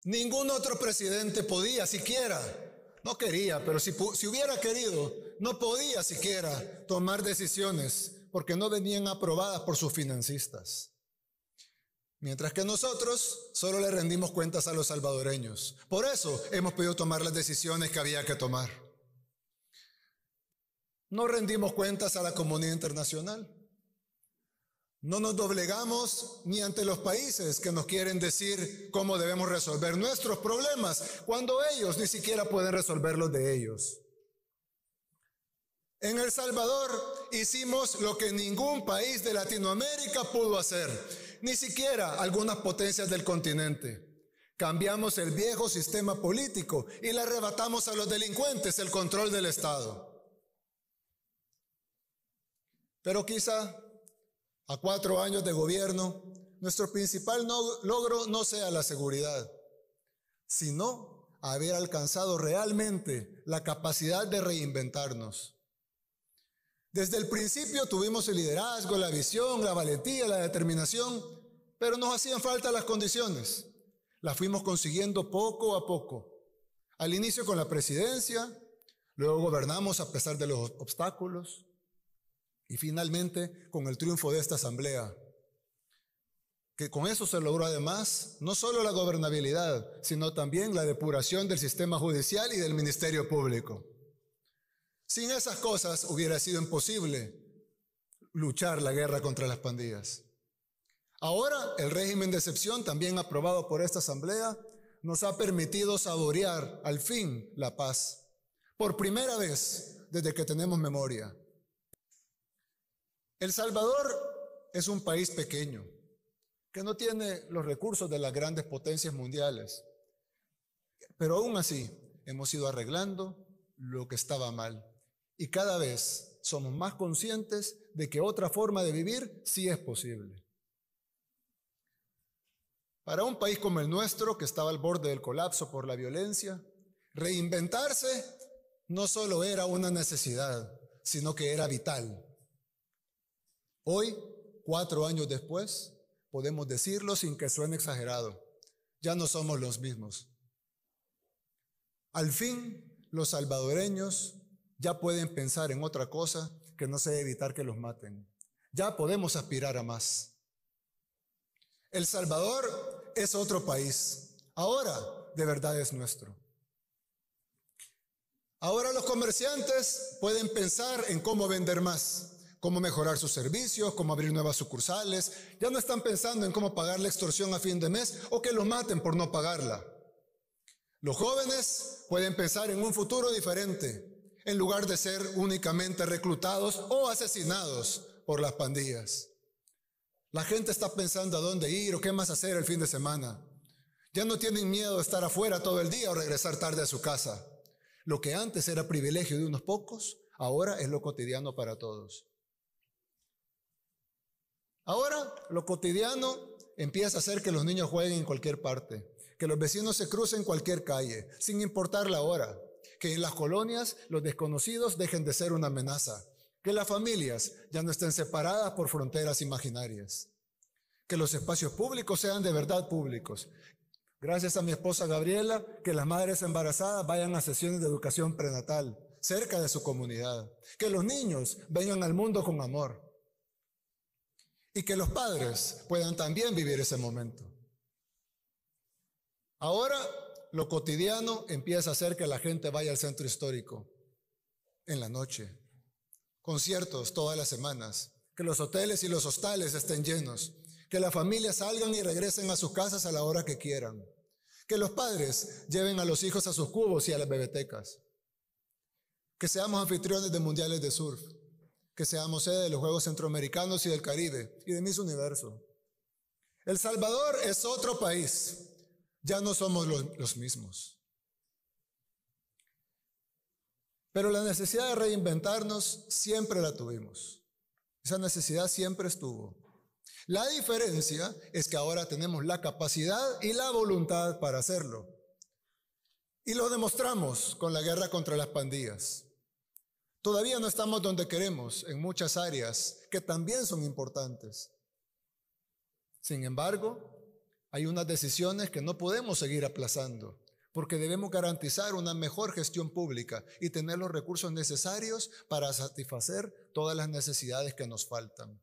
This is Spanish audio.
Ningún otro presidente podía siquiera, no quería, pero si hubiera querido, no podía siquiera tomar decisiones porque no venían aprobadas por sus financistas. Mientras que nosotros solo le rendimos cuentas a los salvadoreños. Por eso hemos podido tomar las decisiones que había que tomar. No rendimos cuentas a la comunidad internacional. No nos doblegamos ni ante los países que nos quieren decir cómo debemos resolver nuestros problemas, cuando ellos ni siquiera pueden resolver los de ellos. En El Salvador hicimos lo que ningún país de Latinoamérica pudo hacer, ni siquiera algunas potencias del continente. Cambiamos el viejo sistema político y le arrebatamos a los delincuentes el control del Estado. Pero quizá a 4 años de gobierno, nuestro principal logro no sea la seguridad, sino haber alcanzado realmente la capacidad de reinventarnos. Desde el principio tuvimos el liderazgo, la visión, la valentía, la determinación, pero nos hacían falta las condiciones. Las fuimos consiguiendo poco a poco. Al inicio con la presidencia, luego gobernamos a pesar de los obstáculos y finalmente con el triunfo de esta asamblea, que con eso se logró además no solo la gobernabilidad, sino también la depuración del sistema judicial y del Ministerio Público. Sin esas cosas hubiera sido imposible luchar la guerra contra las pandillas. Ahora, el régimen de excepción, también aprobado por esta asamblea, nos ha permitido saborear al fin la paz. Por primera vez desde que tenemos memoria. El Salvador es un país pequeño, que no tiene los recursos de las grandes potencias mundiales. Pero aún así, hemos ido arreglando lo que estaba mal. Y cada vez somos más conscientes de que otra forma de vivir sí es posible. Para un país como el nuestro, que estaba al borde del colapso por la violencia, reinventarse no solo era una necesidad, sino que era vital. Hoy, 4 años después, podemos decirlo sin que suene exagerado. Ya no somos los mismos. Al fin, los salvadoreños ya pueden pensar en otra cosa que no sea evitar que los maten. Ya podemos aspirar a más. El Salvador es otro país. Ahora, de verdad es nuestro. Ahora los comerciantes pueden pensar en cómo vender más, cómo mejorar sus servicios, cómo abrir nuevas sucursales. Ya no están pensando en cómo pagar la extorsión a fin de mes o que los maten por no pagarla. Los jóvenes pueden pensar en un futuro diferente, en lugar de ser únicamente reclutados o asesinados por las pandillas. La gente está pensando a dónde ir o qué más hacer el fin de semana. Ya no tienen miedo de estar afuera todo el día o regresar tarde a su casa. Lo que antes era privilegio de unos pocos, ahora es lo cotidiano para todos. Ahora lo cotidiano empieza a hacer que los niños jueguen en cualquier parte, que los vecinos se crucen en cualquier calle, sin importar la hora, que en las colonias los desconocidos dejen de ser una amenaza, que las familias ya no estén separadas por fronteras imaginarias, que los espacios públicos sean de verdad públicos. Gracias a mi esposa Gabriela, que las madres embarazadas vayan a sesiones de educación prenatal, cerca de su comunidad, que los niños vengan al mundo con amor y que los padres puedan también vivir ese momento. Ahora lo cotidiano empieza a hacer que la gente vaya al centro histórico en la noche, conciertos todas las semanas, que los hoteles y los hostales estén llenos, que las familias salgan y regresen a sus casas a la hora que quieran, que los padres lleven a los hijos a sus cubos y a las bebetecas, que seamos anfitriones de mundiales de surf, que seamos sede de los Juegos Centroamericanos y del Caribe y de Miss Universo. El Salvador es otro país. Ya no somos los mismos. Pero la necesidad de reinventarnos siempre la tuvimos. Esa necesidad siempre estuvo. La diferencia es que ahora tenemos la capacidad y la voluntad para hacerlo. Y lo demostramos con la guerra contra las pandillas. Todavía no estamos donde queremos en muchas áreas que también son importantes. Sin embargo, Hay unas decisiones que no podemos seguir aplazando, porque debemos garantizar una mejor gestión pública y tener los recursos necesarios para satisfacer todas las necesidades que nos faltan.